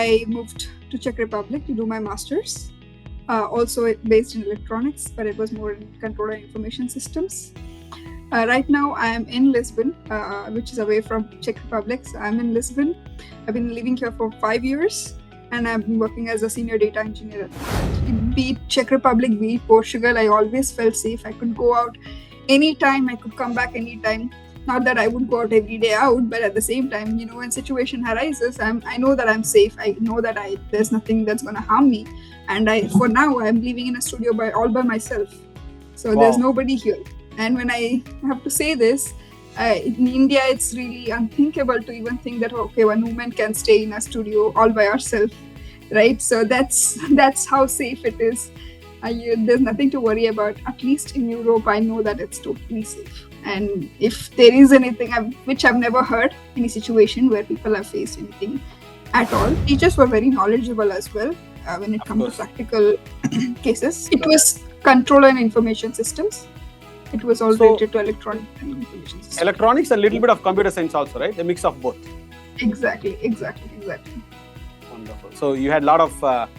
I moved to Czech Republic to do my master's, also based in electronics, but it was more in control and information systems. Right now, I am in Lisbon, which is away from Czech Republic. So I'm in Lisbon. I've been living here for 5 years, and I've been working as a senior data engineer. Be it Czech Republic, be it Portugal, I always felt safe. I could go out anytime. I could come back anytime. Not that I would go out every day out, but at the same time, when situation arises, I know that I'm safe. I know that there's nothing that's going to harm me. And for now, I'm living in a studio all by myself. So There's nobody here. And when I have to say this, in India, it's really unthinkable to even think that, okay, one woman can stay in a studio all by herself, right? So that's how safe it is. There's nothing to worry about. At least in Europe, I know that it's totally safe. And if there is anything which I've never heard, any situation where people have faced anything at all, teachers were very knowledgeable as well when it comes to practical cases. It was control and information systems. It was all related to electronics and information systems. Electronics and a little bit of computer science also, right? A mix of both. Exactly. Wonderful. So you had a lot of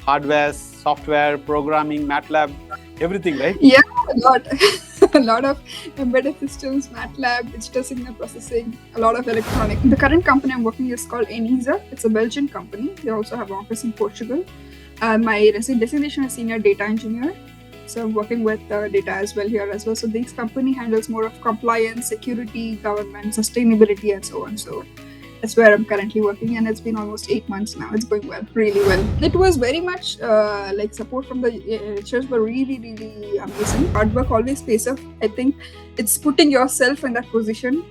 hardware, software, programming, MATLAB, everything, right? Yeah, a lot. A lot of embedded systems, MATLAB, digital signal processing, a lot of electronic. The current company I'm working is called Enisa. It's a Belgian company. They also have an office in Portugal. My designation is senior data engineer. So I'm working with data as well here as well. So this company handles more of compliance, security, government, sustainability, and so on. So that's where I'm currently working, and it's been almost 8 months now. It's going well, really well. It was very much like support from the lecturers were really, really amazing. Hard work always pays off. I think it's putting yourself in that position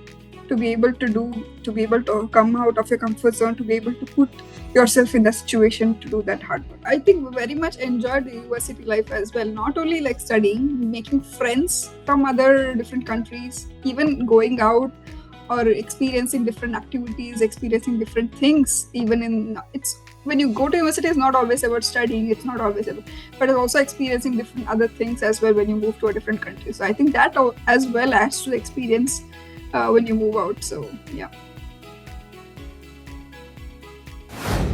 to be able to come out of your comfort zone, to be able to put yourself in the situation to do that hard work. I think we very much enjoyed the university life as well. Not only like studying, making friends from other different countries, even going out or experiencing different activities, experiencing different things. When you go to university, it's not always about studying. It's not always about, but it's also experiencing different other things as well when you move to a different country. So I think that as well adds to the experience when you move out. So yeah.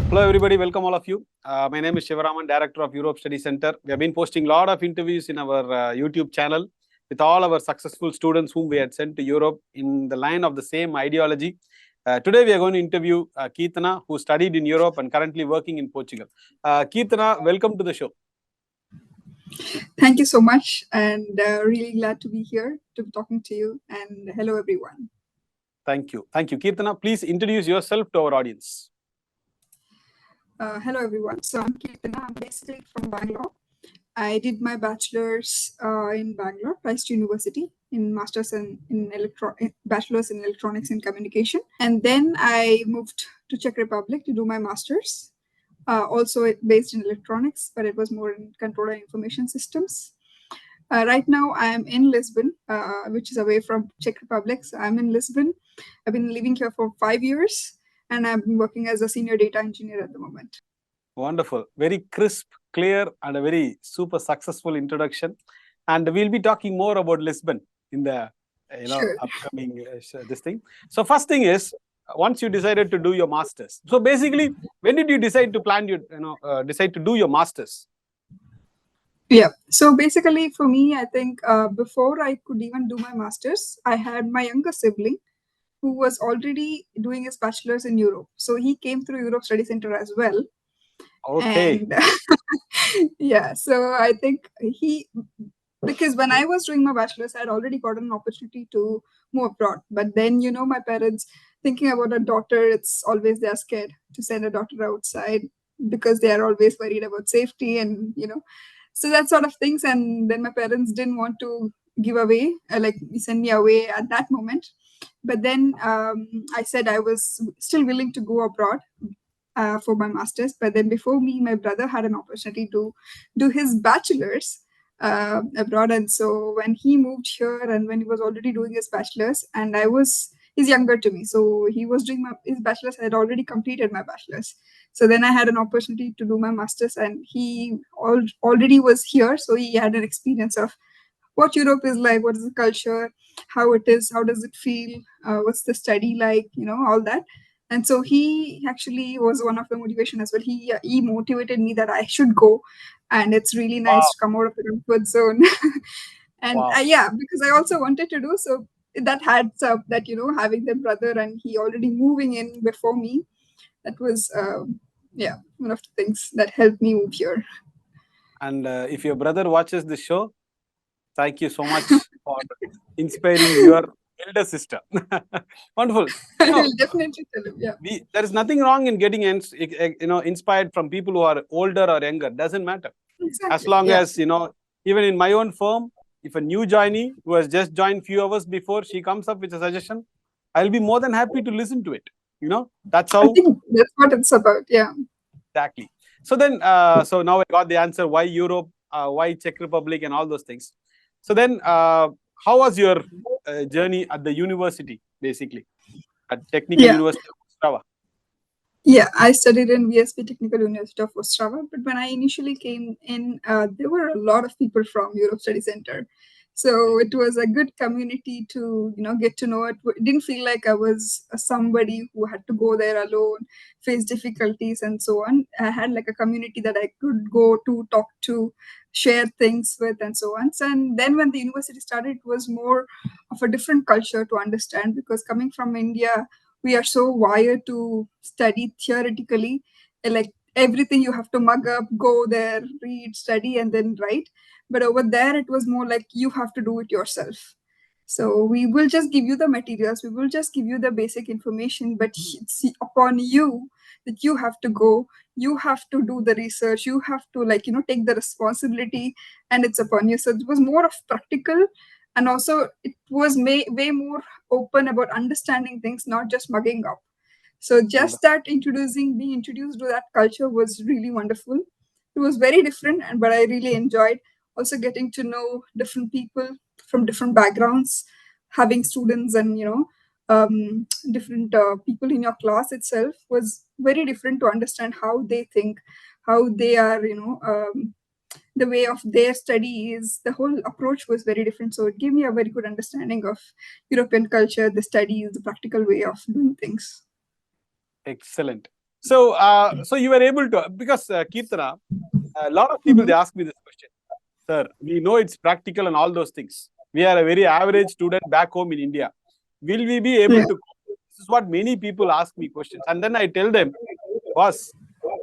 Hello everybody, welcome all of you. My name is Shivaraman, Director of Europe Study Center. We have been posting a lot of interviews in our YouTube channel with all our successful students whom we had sent to Europe in the line of the same ideology. Today we are going to interview Keerthana, who studied in Europe and currently working in Portugal. Keerthana, welcome to the show. Thank you so much, and really glad to be here to be talking to you. And hello everyone. Thank you. Keerthana, please introduce yourself to our audience. Hello everyone. So I'm Keerthana. I'm basically from Bangalore. I did my bachelor's in Bangalore, Christ University, in master's in bachelor's in electronics and communication. And then I moved to Czech Republic to do my master's, also based in electronics, but it was more in control and information systems. Right now, I am in Lisbon, which is away from Czech Republic. So I'm in Lisbon. I've been living here for 5 years, and I've been working as a senior data engineer at the moment. Wonderful. Very crisp, clear, and a very super successful introduction. And we'll be talking more about Lisbon in the upcoming this thing. So first thing is, once you decided to do your masters. So basically, when did you decide to decide to do your masters? Yeah. So basically, for me, I think before I could even do my masters, I had my younger sibling who was already doing his bachelor's in Europe. So he came through Europe Study Center as well. Okay. And yeah, so I think because when I was doing my bachelor's, I had already gotten an opportunity to move abroad. But then, my parents thinking about a daughter, it's always they're scared to send a daughter outside because they are always worried about safety and, so that sort of things. And then my parents didn't want to give away, send me away at that moment. But then I said I was still willing to go abroad for my master's. But then before me, my brother had an opportunity to do his bachelor's abroad. And so when he moved here and when he was already doing his bachelor's, and he's younger to me. So he was doing his bachelor's. I had already completed my bachelor's. So then I had an opportunity to do my master's, and he already was here. So he had an experience of what Europe is like, what is the culture, how it is, how does it feel, what's the study like, all that. And so he actually was one of the motivation as well. He motivated me that I should go, and it's really nice Wow. to come out of the comfort zone. And Wow. yeah, because I also wanted to do so. That adds up that having the brother and he already moving in before me. That was yeah, one of the things that helped me move here. And if your brother watches this show, thank you so much for inspiring your elder sister. Wonderful. No, I'll definitely tell him. Yeah, there is nothing wrong in getting inspired from people who are older or younger. Doesn't matter. As exactly. long Yeah, as even in my own firm, if a new joinee who has just joined few hours before, she comes up with a suggestion, I'll be more than happy to listen to it. That's I how. think that's what it's about. Yeah. Exactly. So then, so now I got the answer why Europe, why Czech Republic, and all those things. So then, how was your journey at the university, basically, at Technical Yeah. University of Ostrava? Yeah, I studied in VSP Technical University of Ostrava, but when I initially came in, there were a lot of people from Europe Study Center. So it was a good community to get to know it. It didn't feel like I was somebody who had to go there alone, face difficulties and so on. I had like a community that I could go to, talk to, share things with, and so on. And then when the university started, it was more of a different culture to understand, because coming from India, we are so wired to study theoretically, like everything you have to mug up, go there, read, study, and then write. But over there it was more like you have to do it yourself. So we will just give you the materials, we will just give you the basic information, but it's upon you that you have to go, you have to do the research, you have to take the responsibility, and it's upon you. So it was more of practical, and also it was way more open about understanding things, not just mugging up. So And just that being introduced to that culture was really wonderful. It was very different, but I really enjoyed also getting to know different people from different backgrounds, having students and different people in your class itself was very different to understand how they think, how they are, the way of their study is, the whole approach was very different. So it gave me a very good understanding of European culture, the studies, the practical way of doing things. excellent. So, so you were able to, because Kirtana, a lot of people they Mhm. ask me this question, sir. We know it's practical and all those things. We are a very average student back home in India. Will we be able Yeah. to? This is what many people ask me questions, and then I tell them, boss,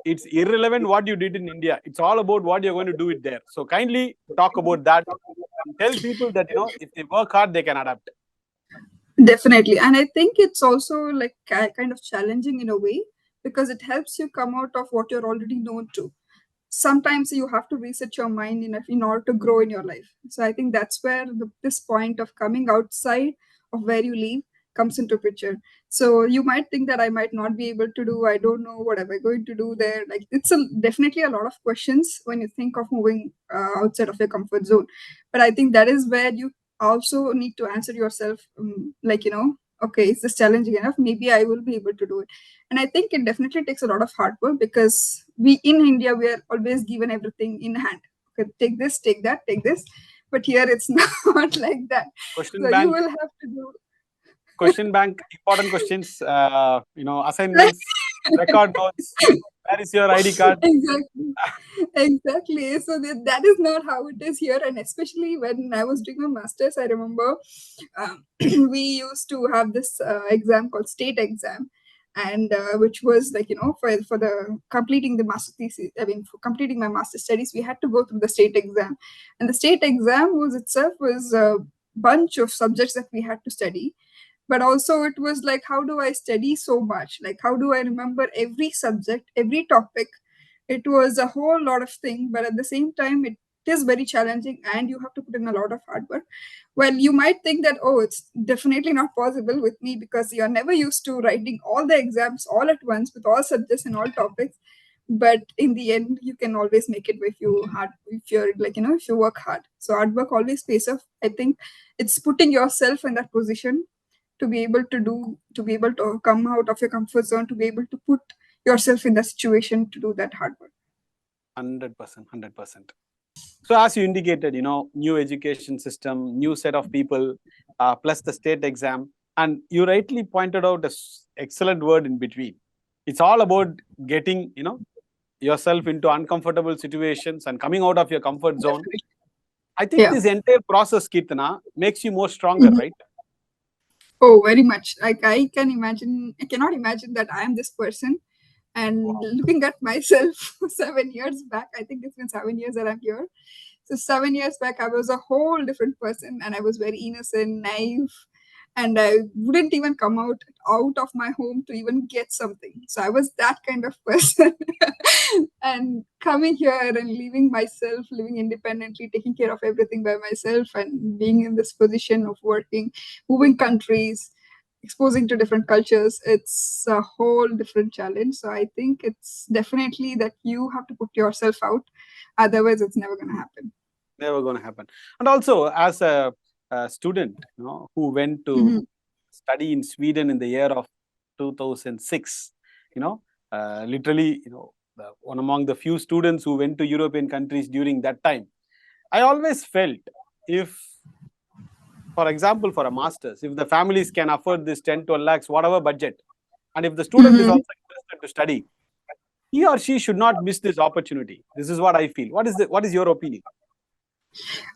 it's irrelevant what you did in India. It's all about what you're going to do it there. So kindly talk about that and tell people that if they work hard, they can adapt. Definitely. And I think it's also like kind of challenging in a way, because it helps you come out of what you're already known to. Sometimes you have to reset your mind in order to grow in your life. So I think that's where this point of coming outside of where you live comes into picture. So you might think that I might not be able to do, I don't know what am I going to do there. Like it's definitely a lot of questions when you think of moving outside of your comfort zone. But I think that is where you also need to answer yourself, okay, is this challenging enough? Maybe I will be able to do it. And I think it definitely takes a lot of hard work, because we in India, we are always given everything in hand. Okay, take this, take that, take this. But here it's not like that. Question So you bank, will have to do question bank, important questions. Assignments, record notes. Where is your ID card? exactly. Exactly. So that is not how it is here. And especially when I was doing my master's, I remember we used to have this exam called state exam, and which was like, for the completing the master thesis, I mean, for completing my master studies, we had to go through the state exam. And the state exam was a bunch of subjects that we had to study. But also it was like, how do I study so much? Like, how do I remember every subject, every topic? It was a whole lot of thing, but at the same time it is very challenging, and you have to put in a lot of hard work. Well, you might think that, oh, it's definitely not possible with me, because you're never used to writing all the exams all at once with all subjects and all topics. But in the end, you can always make it if you're if you work hard. So hard work always pays off. I think it's putting yourself in that position to be able to come out of your comfort zone, to be able to put yourself in the situation to do that hard work. 100%, 100%. So as you indicated, new education system, new set of people, plus the state exam, and you rightly pointed out excellent word in between. It's all about getting, yourself into uncomfortable situations and coming out of your comfort zone. Definitely. I think Yeah. this entire process, Kirtana, makes you more stronger, right? Oh, very much. Like I cannot imagine that I am this person. And looking at myself 7 years back, I think it's been 7 years that I'm here. So 7 years back, I was a whole different person, and I was very innocent, naive, and I wouldn't even come out of my home to even get something. So I was that kind of person. And coming here and leaving myself, living independently, taking care of everything by myself, and being in this position of working, moving countries, exposing to different cultures, it's a whole different challenge. So I think it's definitely that you have to put yourself out, otherwise it's never going to happen. Never going to happen. And also, as a student, who went to study in Sweden in the year of 2006, literally, one among the few students who went to European countries during that time, I always felt, if, for example, for a master's, if the families can afford this 10, 12 lakhs, whatever budget, and if the student is also interested to study, he or she should not miss this opportunity. This is what I feel. What is your opinion?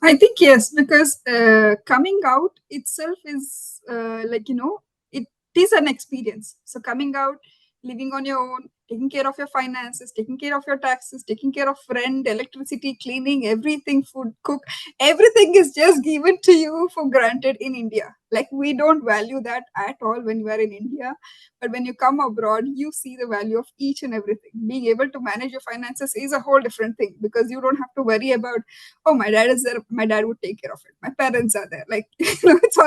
I think yes, because coming out itself is it is an experience. So coming out, living on your own, taking care of your finances, taking care of your taxes, taking care of rent, electricity, cleaning, everything, food, cook, everything is just given to you for granted in India. Like we don't value that at all when you are in India. But when you come abroad, you see the value of each and everything. Being able to manage your finances is a whole different thing, because you don't have to worry about, oh, my dad is there, my dad would take care of it, my parents are there. Like it's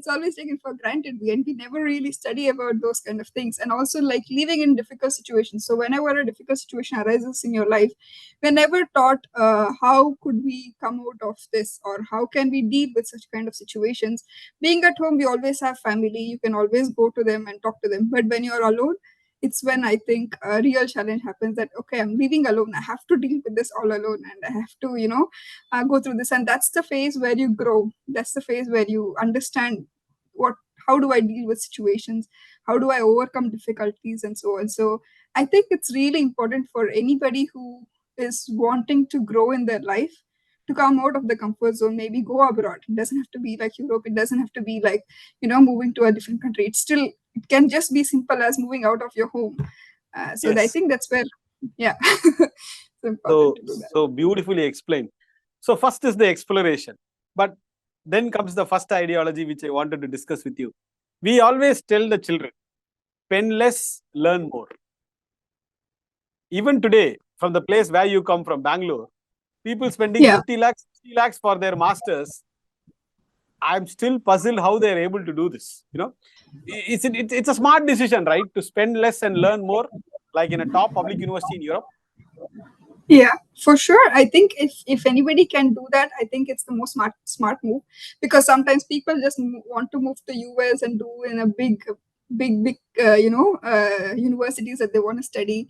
always taken for granted, and we never really study about those kind of things. And also, like, living in difficult situations. So whenever a difficult situation arises in your life, we're never taught how could we come out of this, or how can we deal with such kind of situations. Being at home, we always have family, you can always go to them and talk to them. But when you're alone, it's when I think a real challenge happens, that okay, I'm living alone, I have to deal with this all alone, and I have to go through this. And that's the phase where you grow, that's the phase where you understand what how do I deal with situations, how do I overcome difficulties, and so on. So I think it's really important for anybody who is wanting to grow in their life to come out of the comfort zone, maybe go abroad. It doesn't have to be like Europe, it doesn't have to be like moving to a different country. It can just be simple as moving out of your home. So I Yes. think that's where, yeah, it's important to do that. So beautifully explained. So first is the exploration, but then comes the first ideology which I wanted to discuss with you. We always tell the children, spend less, learn more. Even today, from the place where you come from, Bangalore, people spending 50 lakhs, 60 lakhs for their masters. I'm still puzzled how they're able to do this. It's a smart decision, right? To spend less and learn more, like in a top public university in Europe. Yeah, for sure. I think if anybody can do that, I think it's the most smart move, because sometimes people just want to move to US and do in a big universities that they want to study,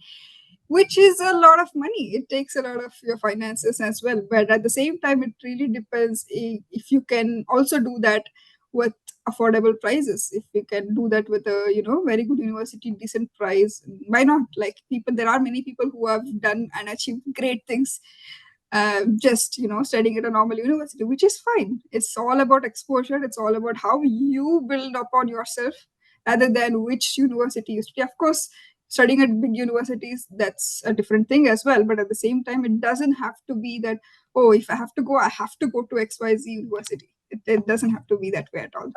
which is a lot of money. It takes a lot of your finances as well. But at the same time, it really depends if you can also do that with affordable prices. If you can do that with a very good university, decent price, why not? Like, there are many people who have done and achieved great things just studying at a normal university, which is fine. It's all about exposure, it's all about how you build upon yourself, rather than which university you study. Of course, studying at big universities, that's a different thing as well. But at the same time, it doesn't have to be that, oh, if I have to go, I have to go to XYZ university. It doesn't have to be that way at all.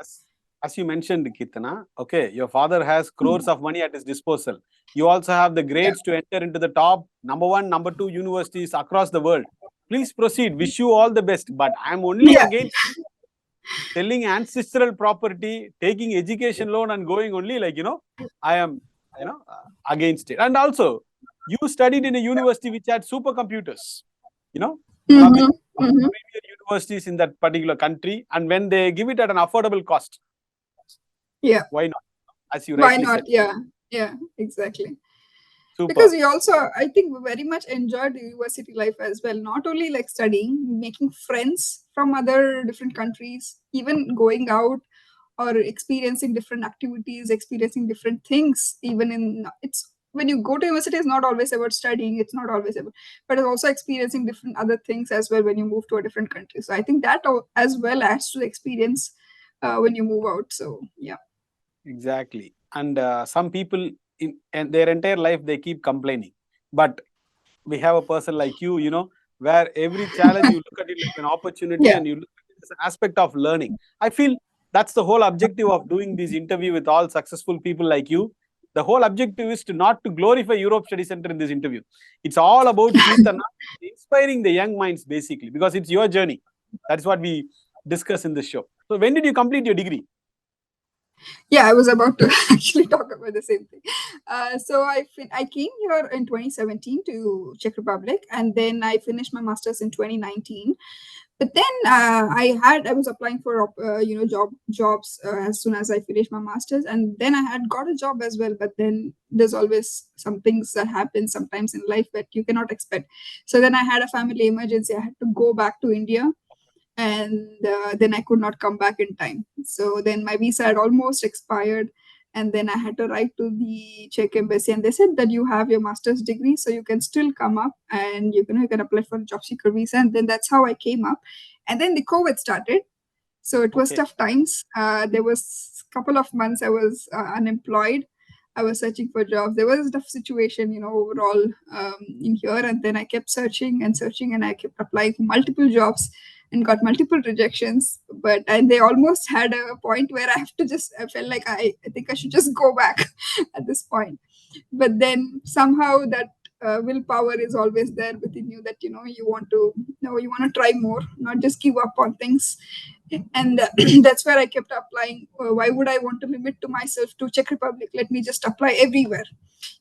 As you mentioned, Kirtana, okay, your father has crores of money at his disposal. You also have the grades to enter into the top #1, #2 universities across the world. Please proceed. Wish you all the best. But I'm only against selling ancestral property, taking education loan, and going only I am against it. And also, you studied in a university which had supercomputers. One of the premier universities in that particular country, and when they give it at an affordable cost, why not? As you rightly said. Yeah, exactly. Super. Because we also, I think, we very much enjoyed the university life as well. Not only like studying, making friends from other different countries, even going out or experiencing different activities, experiencing different things. Even in it's when you go to university, it's not always about studying. It's not always about, but it's also experiencing different other things as well when you move to a different country. So I think that as well adds to the experience when you move out. So yeah. Exactly. And some people in their entire life, they keep complaining. But we have a person like you know, where every challenge you look at it like an opportunity Yeah. and you look at it as an aspect of learning. I feel that's the whole objective of doing this interview with all successful people like you. The whole objective is to not to glorify Europe Study Center in this interview. It's all about Keertana inspiring the young minds basically, because it's your journey. That's what we discuss in this show. So when did you complete your degree? Yeah, I was about to actually talk about the same thing. So I came here in 2017 to Czech Republic, and then I finished my masters in 2019. But then I was applying for jobs as soon as I finished my masters, and then I had got a job as well. But then there's always some things that happen sometimes in life that you cannot expect. So then I had a family emergency. I had to go back to India, and then I could not come back in time. So then my visa had almost expired, and then I had to write to the Czech embassy, and they said that you have your master's degree, so you can still come up and you can apply for a job seeker visa. And then that's how I came up. And then the COVID started, so it was Okay. tough times. There was a couple of months I was unemployed. I was searching for jobs. There was a tough situation, overall in here. And then I kept searching and searching, and I kept applying for multiple jobs and got multiple rejections. And they almost had a point where I felt like I think I should just go back at this point. But then somehow that willpower is always there within you, that you want to try more, not just give up on things. And that's where I kept applying. Why would I want to limit to myself to Czech Republic? Let me just apply everywhere.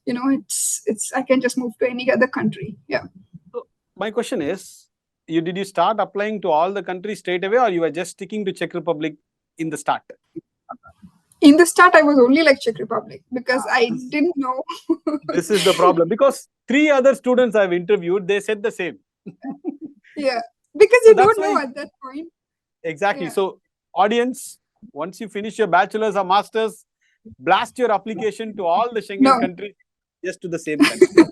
It's I can just move to any other country. Yeah. So my question is, did you start applying to all the countries straight away, or you were just sticking to Czech Republic in the start? In the start, I was only like Czech Republic because I didn't know. This is the problem, because 3 other students I've interviewed, they said the same. Yeah, because So you that's don't know why at that point. exactly. Yeah. So audience, once you finish your bachelor's or master's, blast your application to all the Schengen No. countries, just to the same country.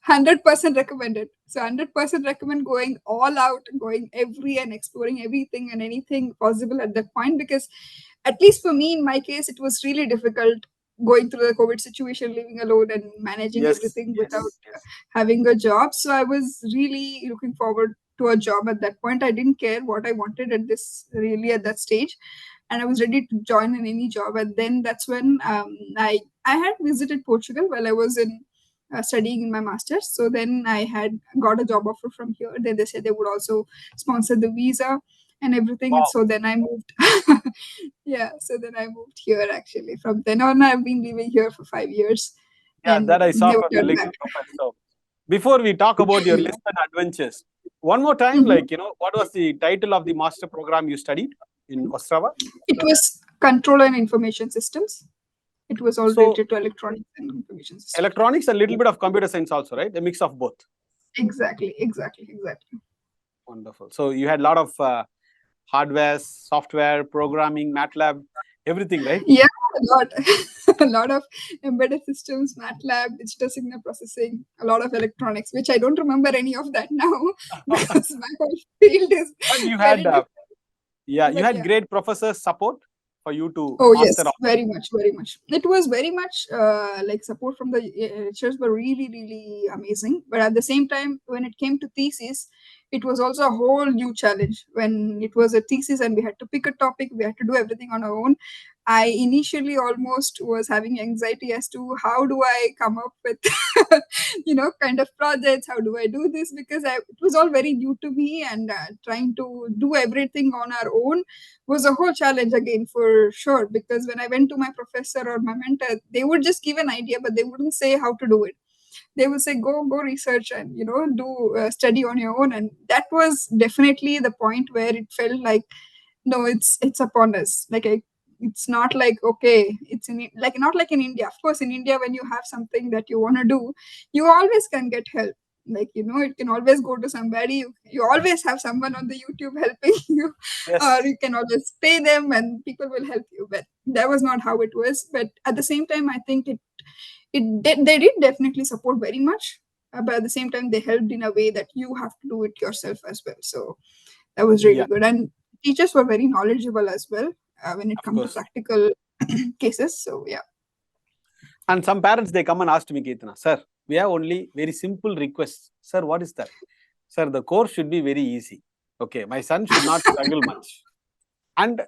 100% recommended. So 100% recommend going all out, going every and exploring everything and anything possible at that point. Because at least for me, in my case, it was really difficult going through the COVID situation, living alone and managing Yes, everything yes. without having a job. So I was really looking forward to a job at that point. I didn't care what I wanted at that stage, and I was ready to join in any job. And then that's when I had visited Portugal while I was in studying in my master's. So then I had got a job offer from here. Then they said they would also sponsor the visa and everything. Wow. And so then I moved. Yeah, so then I moved here actually. From then on, I've been living here for 5 years. Yeah, And that I saw never from your turned LinkedIn back. profile. So before we talk about your Lisbon adventures, one more time, what was the title of the master program you studied in Ostrava? It was control and information systems. It was all So related to electronics and information systems. electronics, a little bit of computer science also, right? A mix of both. Exactly. Wonderful. So you had a lot of hardware, software, programming, MATLAB, everything, right? Yeah, a lot. A lot of embedded systems, MATLAB, digital signal processing, a lot of electronics, which I don't remember any of that now because my whole field is But you very had, different. you had great professor support for you to Oh yes, master all. very much. It was very much like support from the lecturers were really, really amazing. But at the same time, when it came to thesis, it was also a whole new challenge. When it was a thesis and we had to pick a topic, we had to do everything on our own. I initially almost was having anxiety as to how do I come up with, kind of projects. How do I do this? Because it was all very new to me, and trying to do everything on our own was a whole challenge again for sure. Because when I went to my professor or my mentor, they would just give an idea, but they wouldn't say how to do it. They would say go research and do study on your own. And that was definitely the point where it felt like, no, it's upon us. It's not like, okay, it's not like in India. Of course, in India, when you have something that you want to do, you always can get help. Like, it can always go to somebody. You always have someone on the YouTube helping you, or Yes. you can always pay them and people will help you. But that was not how it was. But at the same time, I think they did definitely support very much. But at the same time, they helped in a way that you have to do it yourself as well. So that was really Yeah, good. And teachers were very knowledgeable as well when it of comes to course. practical cases. So yeah. And some parents, they come and ask me, Keetana, sir, we have only very simple requests. Sir, what is that? Sir, the course should be very easy. Okay, my son should not struggle much. And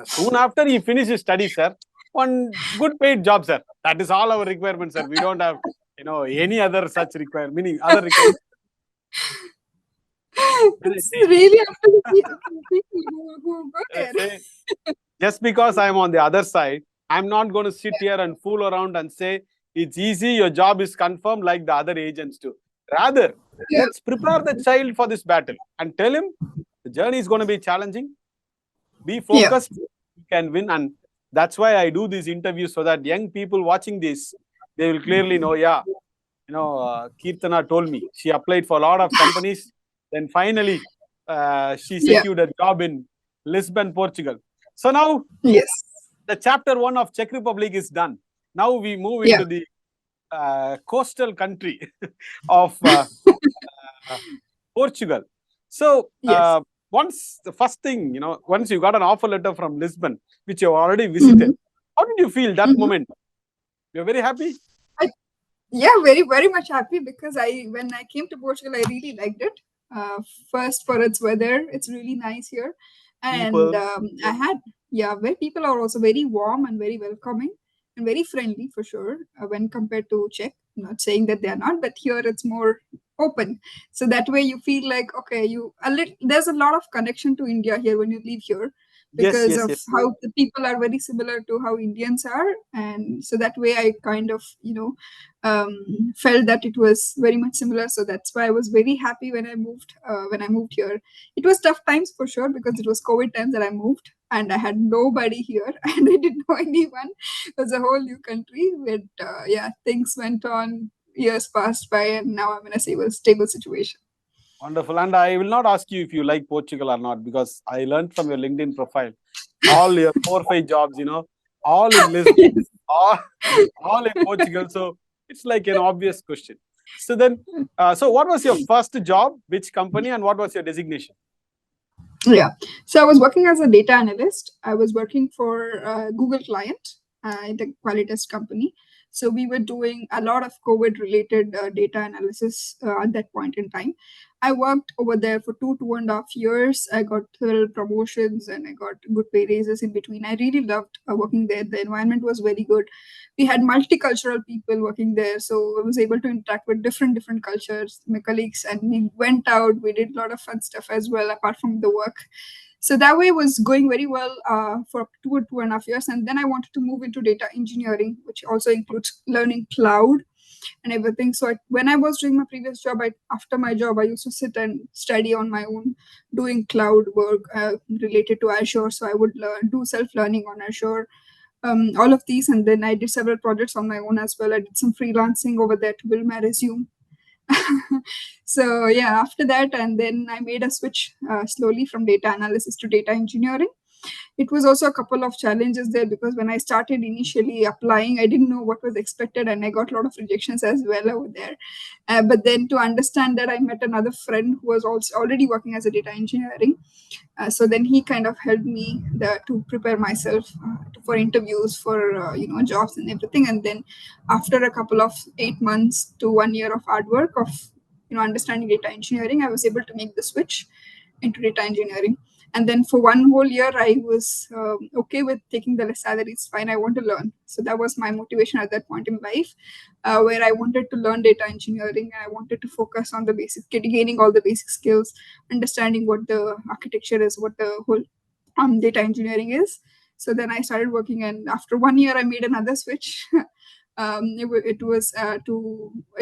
soon after he finishes studies, sir, one good paid job, sir. That is all our requirement, sir. We don't have, any other such requirement, meaning other requirements. It's really up to the people who go I there. say, just because I'm on the other side, I'm not going to sit here and fool around and say it's easy, your job is confirmed like the other agents do. Rather, Yeah. let's prepare the child for this battle and tell him the journey is going to be challenging. Be focused, you can win. And that's why I do these interviews, so that young people watching this, they will clearly know, Keertana told me she applied for a lot of companies. Then finally, she secured a job in Lisbon, Portugal. So now Yes. the chapter 1 of Czech Republic is done. Now we move into the coastal country of Portugal. So Yes. once the first thing, once you got an offer letter from Lisbon, which you already visited, how did you feel that moment? You're very happy? Yeah, very, very much happy because when I came to Portugal, I really liked it. First, for its weather, it's really nice here, and People, where people are also very warm and very welcoming and very friendly for sure when compared to Czech. I'm not saying that they are not, but here it's more open. So that way you feel like okay, there's a lot of connection to India here when you live here yes, because yes, of yes. how the people are very similar to how Indians are, and so that way I kind of felt that it was very much similar. So that's why I was very happy when I moved. When I moved here, it was tough times for sure because it was COVID times that I moved, and I had nobody here, and I didn't know anyone. It was a whole new country. But things went on. Years passed by, and now I'm in a stable situation. Wonderful. And I will not ask you if you like Portugal or not, because I learned from your LinkedIn profile, all your 4 or 5 jobs, all in Lisbon, all in Portugal. So it's like an obvious question. So then, so what was your first job? Which company, and what was your designation? Yeah. So I was working as a data analyst. I was working for Google client, the Qualitas company. So we were doing a lot of COVID related data analysis at that point in time. I worked over there for 2.5 years. I got several promotions and I got good pay raises in between. I really loved working there. The environment was very good. We had multicultural people working there, so I was able to interact with different cultures, my colleagues, and we went out. We did a lot of fun stuff as well apart from the work. So that way was going very well for 2.5 years, and then I wanted to move into data engineering, which also includes learning cloud and everything. So when I was doing my previous job, after my job, I used to sit and study on my own, doing cloud work related to Azure. So I would do self-learning on Azure, all of these, and then I did several projects on my own as well. I did some freelancing over there to build my resume. So yeah, after that, and then I made a switch slowly from data analysis to data engineering. It was also a couple of challenges there because when I started initially applying, I didn't know what was expected, and I got a lot of rejections as well over there. But then to understand that, I met another friend who was also already working as a data engineering. So then he kind of helped me to prepare myself for interviews for jobs and everything. And then after a couple of 8 months to 1 year of hard work of understanding data engineering, I was able to make the switch into data engineering. And then for one whole year, I was okay with taking the less salary. It's fine. I want to learn. So that was my motivation at that point in life, where I wanted to learn data engineering. I wanted to focus on the basic, gaining all the basic skills, understanding what the architecture is, what the whole data engineering is. So then I started working, and after 1 year, I made another switch. It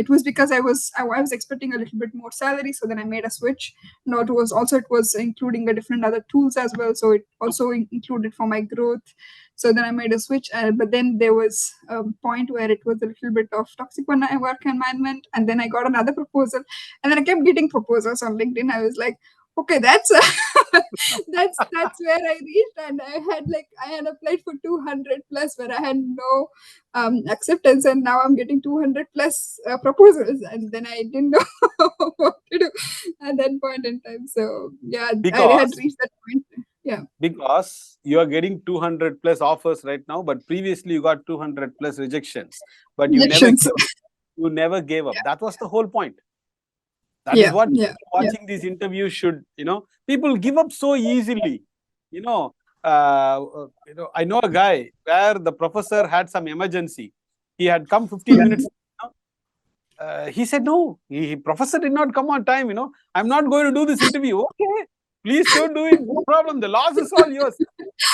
was because I was expecting a little bit more salary, so then I made a switch. No, it was including the different other tools as well, so it also included for my growth. So then I made a switch, but then there was a point where it was a little bit of toxic work environment, and then I got another proposal, and then I kept getting proposals on LinkedIn. I was like, okay, that's that's where I reached, and I had applied for 200 plus, where I had no acceptance, and now I'm getting 200 plus proposals, and then I didn't know what to do at that point in time. So yeah, I had Because reached that point. Yeah, because you are getting 200 plus offers right now, but previously you got 200 plus rejections, but injections. you never gave up. Yeah, That was the whole point. That is yeah, what yeah, yeah. watching these interviews should, people give up so easily. You know, I know a guy where the professor had some emergency. He had come 15 minutes. He said, no, professor did not come on time. I'm not going to do this interview. Okay, please don't do it. No problem. The loss is all yours.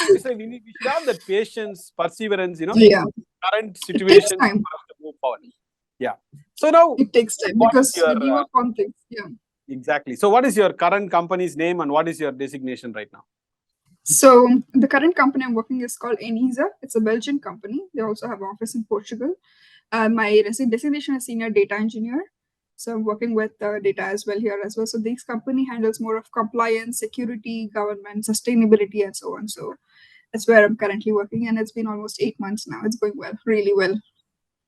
We say we should have that patience, perseverance, Yeah, current it takes situation time. for us to move forward. Yeah. So now, It takes time what is because your we give up on things. Yeah. exactly? So what is your current company's name and what is your designation right now? So the current company I'm working is called Enisa. It's a Belgian company. They also have office in Portugal. My designation is senior data engineer. So I'm working with data as well here as well. So this company handles more of compliance, security, government, sustainability, and so on. So that's where I'm currently working, and it's been almost 8 months now. It's going well, really well.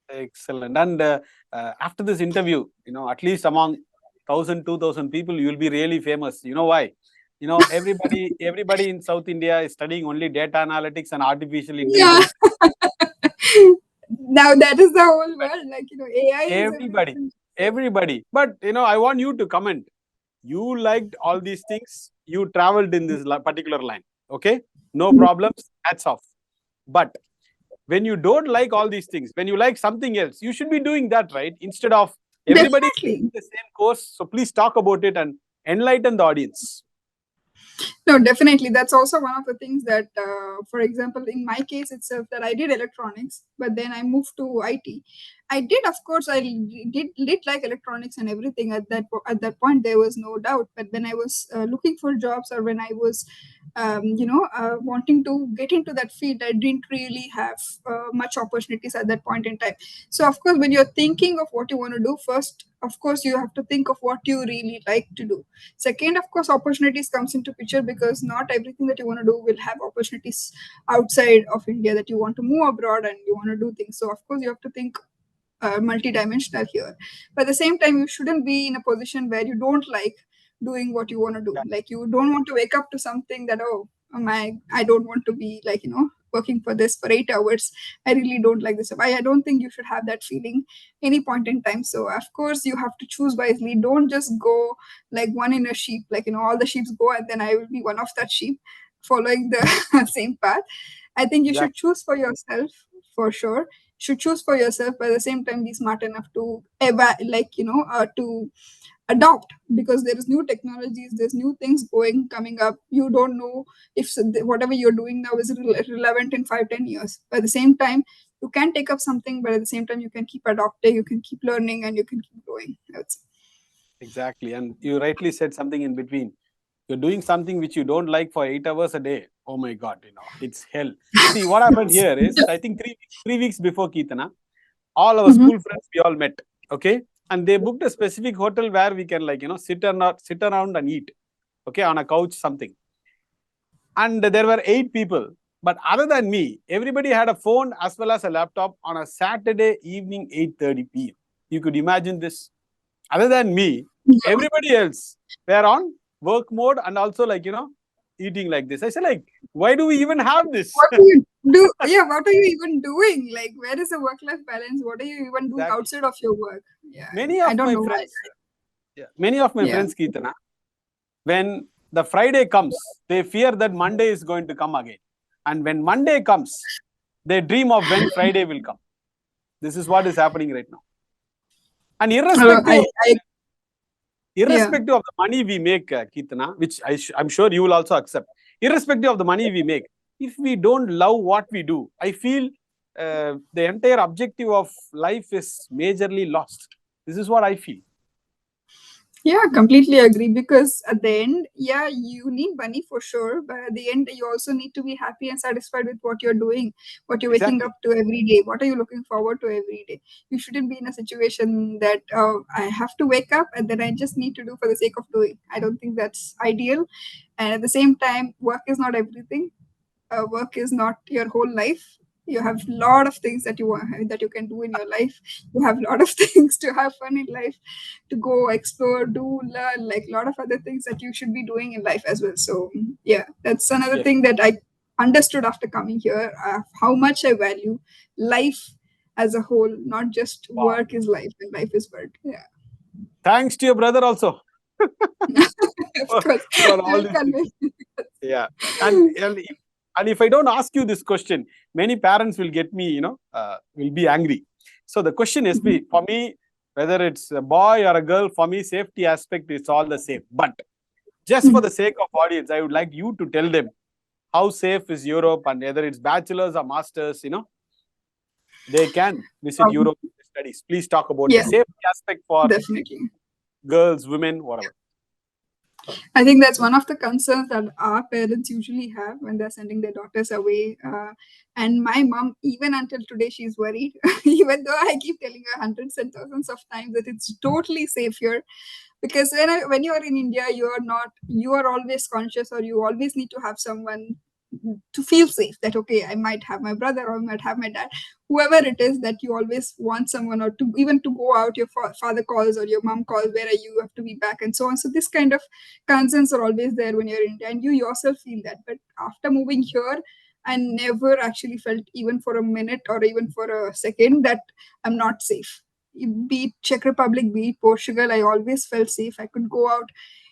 Excellent. And after this interview, at least among 1,000, 2,000 people, you will be really famous. You know why? Everybody in South India is studying only data analytics and artificial Yeah. intelligence. Now that is the whole world. AI is Everybody. But I want you to comment. You liked all these things. You traveled in this particular line. Okay, no problems. Hats off. But when you don't like all these things, when you like something else, you should be doing that, right? Instead of everybody taking the same course. So please talk about it and enlighten the audience. No, definitely. That's also one of the things that, for example, in my case itself, that I did electronics, but then I moved to IT. I did, of course, I did like electronics and everything at that point. There was no doubt. But when I was looking for jobs, or when I was, wanting to get into that field, I didn't really have much opportunities at that point in time. So, of course, when you're thinking of what you want to do, first, of course, you have to think of what you really like to do. Second, of course, opportunities comes into picture, because not everything that you want to do will have opportunities outside of India, that you want to move abroad and you want to do things. So of course you have to think multidimensional here. But at the same time, you shouldn't be in a position where you don't like doing what you want to do. Like, you don't want to wake up to something that, I don't want to be working for this for 8 hours. I really don't like this. I don't think you should have that feeling any point in time. So of course you have to choose wisely. Don't just go like one in a sheep, all the sheep go and then I will be one of that sheep following the same path. I think you should choose for yourself, for sure. Should choose for yourself, but at the same time be smart enough to to adopt, because there is new technologies, there's new things coming up. You don't know if whatever you're doing now is relevant in 5-10 years. But at the same time, you can take up something, but at the same time you can keep adopting, you can keep learning, and you can keep growing, I would say. Exactly. And you rightly said something in between. You're doing something which you don't like for 8 hours a day. Oh my God, it's hell. See, what happened here is, I think 3 weeks before Keetana, all our school friends, we all met. Okay. And they booked a specific hotel where we can sit around and eat. Okay. On a couch, something. And there were 8 people. But other than me, everybody had a phone as well as a laptop on a Saturday evening, 8:30 p.m. You could imagine this. Other than me, everybody else were on work mode and also eating like this. I said, why do we even have this? What do you do? Yeah, what are you even doing? Like, where is the work-life balance? What are you even doing outside of your work? Yeah, I don't know why. Many of my friends, Keetana, when the Friday comes, they fear that Monday is going to come again. And when Monday comes, they dream of when Friday will come. This is what is happening right now. And irrespective of the money we make, Keetana, which I'm sure you will also accept, irrespective of the money we make, if we don't love what we do, I feel the entire objective of life is majorly lost. This is what I feel. Yeah, completely agree. Because at the end, yeah, you need money for sure, but at the end, you also need to be happy and satisfied with what you're doing, what you're waking Exactly. up to every day, what are you looking forward to every day. You shouldn't be in a situation that I have to wake up and then I just need to do for the sake of doing. I don't think that's ideal. And at the same time, work is not everything. Work is not your whole life. You have a lot of things that you want, that you can do in your life. You have a lot of things to have fun in life, to go explore, do, learn, like a lot of other things that you should be doing in life as well. So yeah, that's another Yes. thing that I understood after coming here, how much I value life as a whole, not just Wow. work is life and life is work. Yeah. Thanks to your brother also Of course, for I all will these things. convey. Yeah. And if I don't ask you this question, many parents will get me, will be angry. So the question is, for me, whether it's a boy or a girl, for me, safety aspect is all the same. But just for the sake of audience, I would like you to tell them how safe is Europe, and whether it's bachelors or masters, they can visit Um, Europe for studies. Please talk about the yeah, safety aspect for definitely. girls, women, whatever. I think that's one of the concerns that our parents usually have when they're sending their daughters away. And my mom, even until today, she's worried, even though I keep telling her hundreds and thousands of times that it's totally safe here. Because when you are in India, you are always conscious, or you always need to have someone to feel safe, that okay, I might have my brother or I might have my dad, whoever it is, that you always want someone, or to even to go out, your father calls or your mom calls, where are you, have to be back, and so on. So this kind of concerns are always there when you're in India, and you yourself feel that. But after moving here, I never actually felt, even for a minute or even for a second, that I'm not safe. Be it Czech Republic, be it Portugal, I always felt safe. I could go out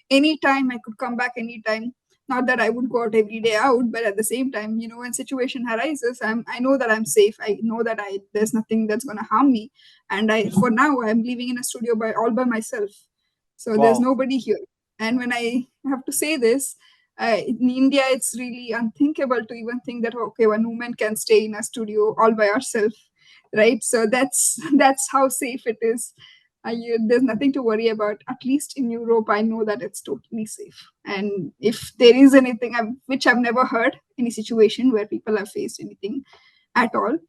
anytime, I could come back anytime. Not that I would go out every day out, but at the same time, when situation arises, I know that I'm safe. I know that I there's nothing that's gonna harm me. And I for now I'm living in a studio all by myself. So there's Wow. nobody here. And when I have to say this, in India, it's really unthinkable to even think that okay, one woman can stay in a studio all by herself, right? So that's that's how safe it is. There's nothing to worry about. At least in Europe, I know that it's totally safe. And if there is anything which I've never heard, any situation where people have faced anything at all.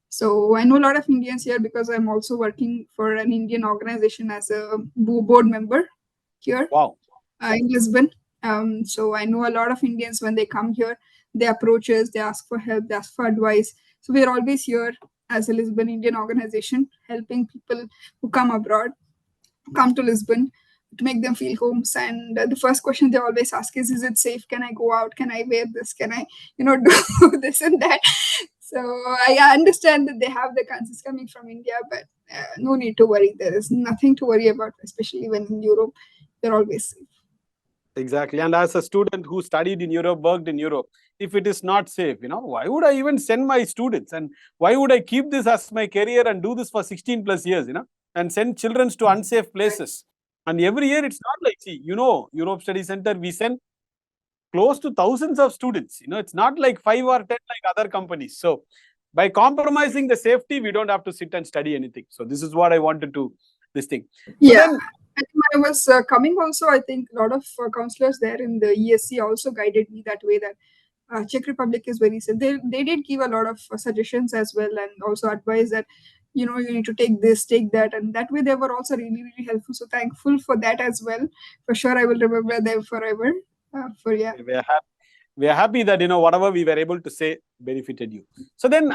So I know a lot of Indians here because I'm also working for an Indian organization as a board member here Wow. in Lisbon. So I know a lot of Indians, when they come here, they approach us, they ask for help, they ask for advice. So we're always here as a Lisbon Indian organization, helping people who come abroad, come to Lisbon, to make them feel homes. And the first question they always ask is it safe? Can I go out? Can I wear this? Can I, do this and that? So I understand that they have the concerns coming from India, but no need to worry. There is nothing to worry about, especially when in Europe, they're always safe. Exactly. And as a student who studied in Europe, worked in Europe, if it is not safe, why would I even send my students? And why would I keep this as my career and do this for 16 plus years, and send children to unsafe places? And every year it's not like, see, Europe Study Center, we send close to thousands of students. It's not like 5 or 10 like other companies. So by compromising the safety, we don't have to sit and study anything. So this is what I wanted to, this thing. So Yeah. then, And when I was coming also, I think a lot of counselors there in the ESC also guided me that way, that Czech Republic is very safe. They did give a lot of suggestions as well, and also advice that you need to take this, take that, and that way they were also really really helpful. So thankful for that as well. For sure, I will remember them forever. For yeah. we are happy that whatever we were able to say benefited you. So then,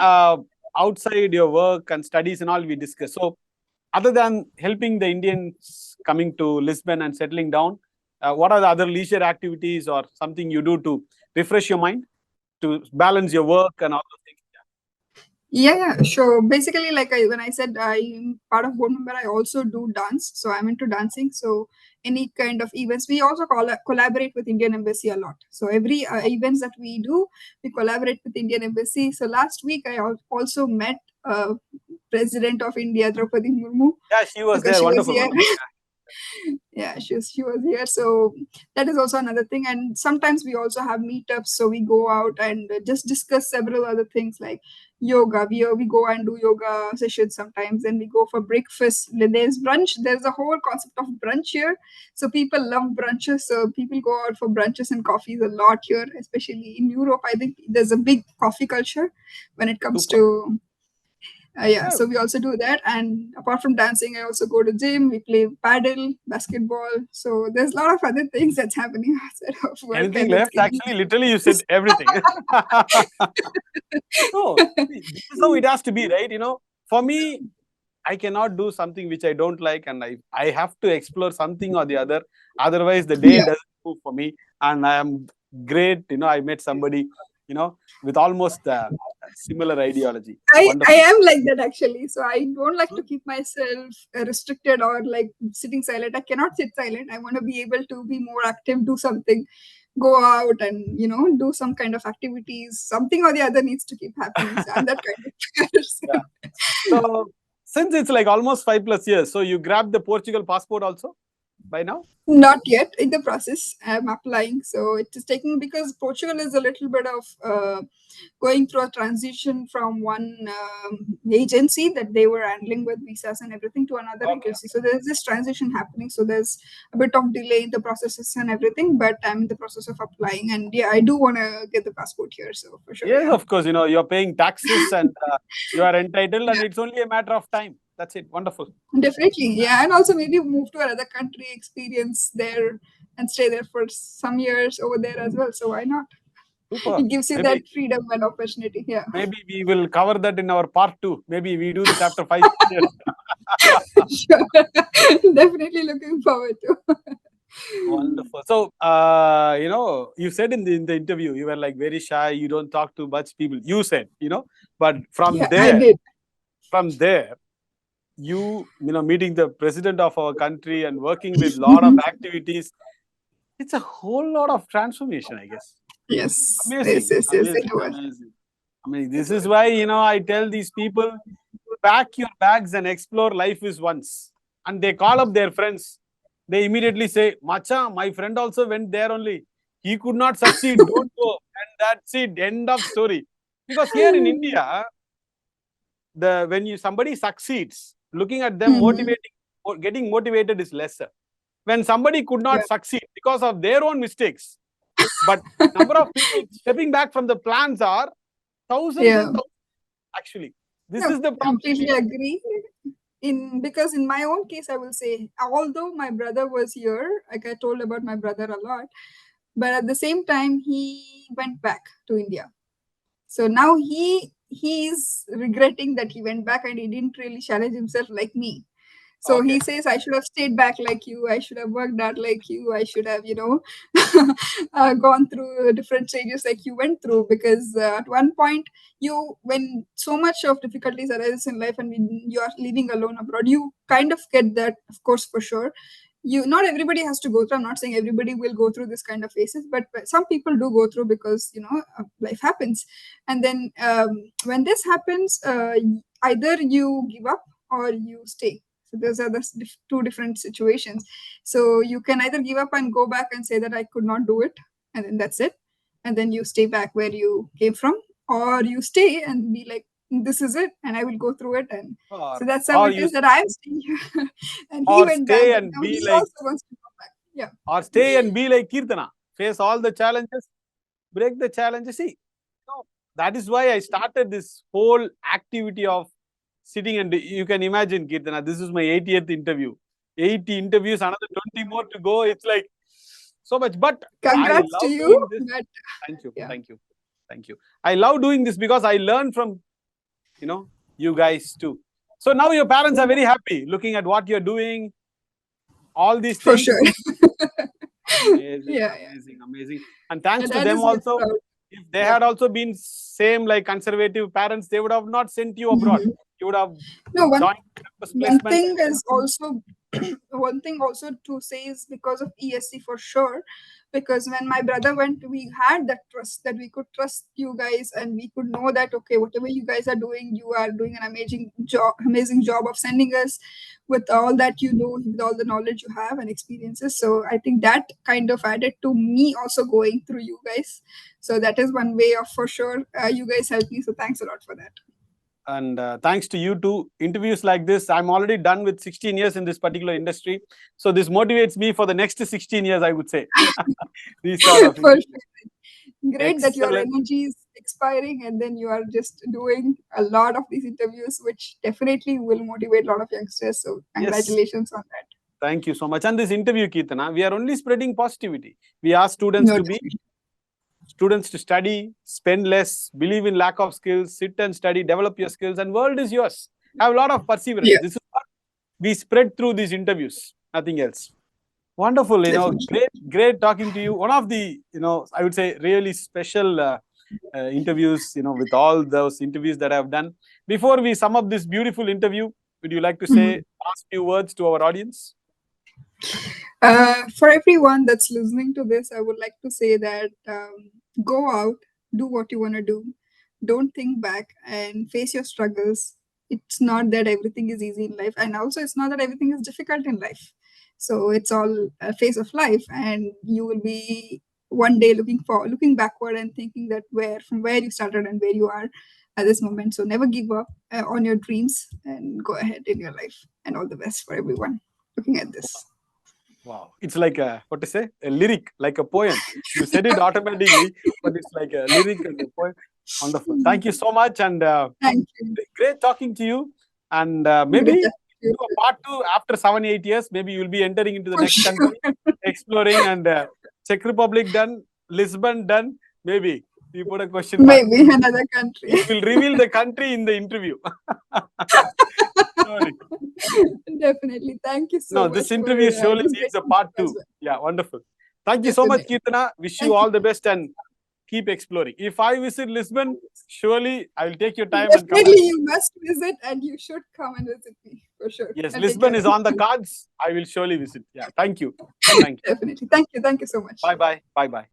outside your work and studies and all we discuss. So other than helping the Indians coming to Lisbon and settling down, what are the other leisure activities or something you do to refresh your mind, to balance your work and all those things? Yeah, sure. Basically, like when I said I'm part of board member, I also do dance. So I'm into dancing. So any kind of events, we also collaborate with Indian Embassy a lot. So every events that we do, we collaborate with Indian Embassy. So last week I also met President of India, Draupadi Murmu, Yeah, she was because there. she was Wonderful, here. wonderful. Yeah, she was here. So that is also another thing. And sometimes we also have meetups. So we go out and just discuss several other things like yoga. We go and do yoga sessions sometimes, and we go for breakfast. There's brunch. There's a whole concept of brunch here. So people love brunches. So people go out for brunches and coffees a lot here, especially in Europe. I think there's a big coffee culture when it comes Super. to yeah. Yeah. So we also do that, and apart from dancing, I also go to gym. We play paddle, basketball. So there's a lot of other things that's happening outside of work, Anything and it's left? Actually, literally, you said everything. No, see, this is how it has to be, right? For me, I cannot do something which I don't like, and I have to explore something or the other. Otherwise, the day yeah. doesn't move for me. And I am great. I met somebody, with almost similar ideology. I Wonderful. am like that actually. So I don't like to keep myself restricted or like sitting silent. I cannot sit silent. I want to be able to be more active, do something, go out and do some kind of activities. Something or the other needs to keep happening. So I'm that kind of Yeah. person. So since it's like almost 5+ years, so you grabbed the Portugal passport also by now? Not yet, in the process. I'm applying. So it is taking, because Portugal is a little bit of going through a transition from one agency that they were handling with visas and everything to another Okay. agency. So there's this transition happening. So there's a bit of delay in the processes and everything, but I'm in the process of applying. And yeah, I do want to get the passport here. So for sure, Yes, yeah. of course. You're paying taxes and you are entitled, and it's only a matter of time. That's it. Wonderful. Definitely, yeah, and also maybe move to another country, experience there, and stay there for some years over there as well. So why not? Super. It gives you that Maybe freedom and opportunity. Yeah, maybe we will cover that in our part 2. Maybe we do this after 5 years. sure. Definitely looking forward to. Wonderful. So, you said in the interview, you were like very shy. You don't talk to much people. You said, but Yeah, I did. from there, meeting the president of our country and working with lot of activities, it's a whole lot of transformation, I guess. Yes, yes, Amazing, yes, yes. It amazing, was. amazing. I mean, It this is was. why, I tell these people, pack your bags and explore life is once. And they call up their friends. They immediately say, Macha, my friend also went there only. He could not succeed. Don't go. And that's it. End of story. Because here in India, when somebody succeeds, looking at them Mhm. motivating or getting motivated is lesser. When somebody could Yeah, not succeed because of their own mistakes, but number of people stepping back from the plans are thousands yeah. and thousands. Actually, this No, is the problem. completely agree. Because in my own case, I will say, although my brother was here, like I told about my brother a lot, but at the same time, he went back to India. So now he's regretting that he went back and he didn't really challenge himself like me. So Okay. he says, I should have stayed back like you. I should have worked out like you. I should have, gone through different stages like you went through. Because at one point, when so much of difficulties arises in life and when you are living alone abroad, you kind of get that, of course, for sure. Not everybody has to go through. I'm not saying everybody will go through this kind of phases, but some people do go through because life happens. And then when this happens, either you give up or you stay. So those are the two different situations. So you can either give up and go back and say that I could not do it, and then that's it, and then you stay back where you came from, or you stay and be like, this is it, and I will go through it. And Or so that's how or it you is that I'm staying here. And he or went back, stay but and now be he like also wants to come back. Yeah. Kirtana. Face all the challenges, break the challenges. See, that is why I started this whole activity of sitting, and you can imagine, Kirtana, this is my 80th interview. 80 interviews, another 20 more to go. It's like so much. But I Congrats to love you. doing this. But Thank you. yeah, Thank you. Thank you. I love doing this because I learn from, you guys too. So now your parents are very happy looking at what you're doing, all these for things. sure. Amazing, Yeah, yeah. amazing, amazing. And My thanks to dad them is very also. proud. If they Yeah. had also been same like conservative parents, they would have not sent you abroad. Mhm. You would have No, joined campus one placement. thing is also one thing also to say is because of ESC for sure. Because when my brother went, we had that trust that we could trust you guys, and we could know that okay, whatever you guys are doing, you are doing an amazing job of sending us with all that you know, with all the knowledge you have and experiences. So I think that kind of added to me also going through you guys. So that is one way of for sure you guys helped me. So thanks a lot for that. And thanks to you too, interviews like this, I'm already done with 16 years in this particular industry. So this motivates me for the next 16 years, I would say. These sort of For sure. Great that your excellent. energy is expiring and then you are just doing a lot of these interviews, which definitely will motivate a lot of youngsters. So Yes. congratulations on that. Thank you so much. And this interview, Kirtana, we are only spreading positivity. We ask students No, to be students to study, spend less, believe in lack of skills, sit and study, develop your skills, and world is yours. Have a lot of perseverance. Yeah. This is what we spread through these interviews, nothing else. Wonderful, great talking to you. One of the, I would say really special interviews, with all those interviews that I've done. Before we sum up this beautiful interview, would you like to say last few words to our audience? For everyone that's listening to this, I would like to say that go out, do what you want to do. Don't think back and face your struggles. It's not that everything is easy in life, and also it's not that everything is difficult in life. So it's all a phase of life, and you will be one day looking backward and thinking that from where you started and where you are at this moment. So never give up on your dreams and go ahead in your life. And all the best for everyone looking at this. Wow, it's like a lyric, like a poem. You said it automatically, but it's like a lyric and a poem. Wonderful. Thank you so much, and thank you. Great talking to you. And maybe do a part 2 after 7-8 years. Maybe you'll be entering into the next country, exploring, and Czech Republic done, Lisbon done. Maybe you put a question mark. Maybe another country. You will reveal the country in the interview. Sorry. Definitely. Thank you so much. No, this interview surely needs a part 2. Well. Yeah, wonderful. Thank you so much, Kirtana. Wish you all the best and keep exploring. If I visit Lisbon, surely I will take your time and come. Definitely, you must visit and you should come and visit me for sure. Yes, Lisbon is on the cards. I will surely visit. Yeah, thank you. Thank you. Definitely. Thank you. Thank you so much. Bye-bye. Bye-bye.